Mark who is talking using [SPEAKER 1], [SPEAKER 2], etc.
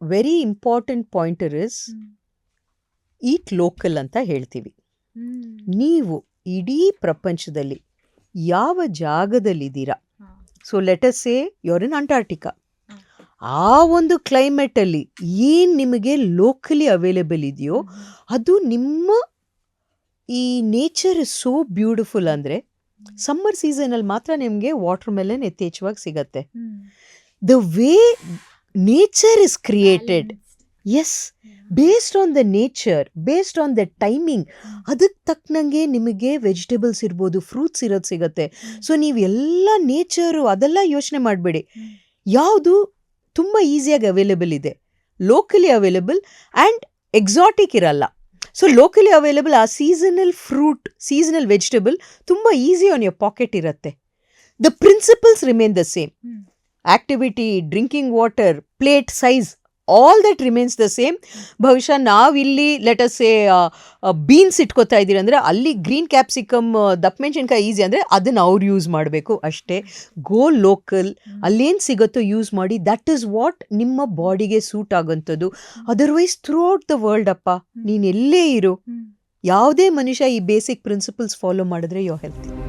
[SPEAKER 1] Very important pointer is eat local ಅಂತ ಹೇಳ್ತೀವಿ. ನೀವು ಇಡೀ ಪ್ರಪಂಚದಲ್ಲಿ ಯಾವ ಜಾಗದಲ್ಲಿದ್ದೀರಾ, so let's say your in Antarctica, ಆ ಒಂದು ಕ್ಲೈಮೇಟಲ್ಲಿ ಏನು ನಿಮಗೆ ಲೋಕಲಿ ಅವೈಲೇಬಲ್ ಇದೆಯೋ ಅದು ನಿಮ್ಮ ಈ ನೇಚರ್ ಇಸ್ ಸೋ ಬ್ಯೂಟಿಫುಲ್. ಅಂದರೆ ಸಮ್ಮರ್ ಸೀಸನಲ್ಲಿ ಮಾತ್ರ ನಿಮಗೆ ವಾಟರ್ ಮೆಲನ್ ಯಥೇಚ್ಛವಾಗಿ ಸಿಗತ್ತೆ. The way nature is created, yes, based on the nature, based on the timing, ಅದಕ್ಕೆ ತಕ್ಕನಂಗೆ ನಿಮಗೆ ವೆಜಿಟೇಬಲ್ಸ್ ಇರ್ಬೋದು, ಫ್ರೂಟ್ಸ್ ಇರೋದು ಸಿಗತ್ತೆ. ಸೊ ನೀವು ಎಲ್ಲ ನೇಚರು ಅದೆಲ್ಲ ಯೋಚನೆ ಮಾಡಬೇಡಿ. ಯಾವುದು ತುಂಬ ಈಸಿಯಾಗಿ ಅವೈಲೇಬಲ್ ಇದೆ, ಲೋಕಲಿ ಅವೈಲೇಬಲ್ ಆ್ಯಂಡ್ ಎಕ್ಸಾಟಿಕ್ ಇರಲ್ಲ. ಸೊ ಲೋಕಲಿ ಅವೈಲೇಬಲ್ ಆ ಸೀಸನಲ್ ಫ್ರೂಟ್, ಸೀಸನಲ್ ವೆಜಿಟೇಬಲ್ ತುಂಬ ಈಸಿ ಆನ್ ಯೋರ್ ಪಾಕೆಟ್ ಇರುತ್ತೆ. The principles remain the same. Activity, drinking water, plate size, all that remains the same. ಬಹುಶಃ ನಾವಿಲ್ಲಿ lettuce ಸೇ beans ಇಟ್ಕೋತಾ ಇದ್ದೀರಿ ಅಂದರೆ ಅಲ್ಲಿ green capsicum, ದಪ್ಪ ಮೆಣಸಿನ್ಕಾಯಿ ಈಸಿ ಅಂದರೆ ಅದನ್ನು ಅವ್ರು ಯೂಸ್ ಮಾಡಬೇಕು ಅಷ್ಟೇ. ಗೋ ಲೋಕಲ್, ಅಲ್ಲೇನು ಸಿಗುತ್ತೋ ಯೂಸ್ ಮಾಡಿ. ದಟ್ ಈಸ್ ವಾಟ್ ನಿಮ್ಮ ಬಾಡಿಗೆ ಸೂಟ್ ಆಗೋಂಥದ್ದು. Otherwise throughout the world ಅಪ್ಪ, ನೀನು ಎಲ್ಲೇ ಇರು, ಯಾವುದೇ ಮನುಷ್ಯ ಈ ಬೇಸಿಕ್ ಪ್ರಿನ್ಸಿಪಲ್ಸ್ ಫಾಲೋ ಮಾಡಿದ್ರೆ ಯೋ ಹೆಲ್ತಿ.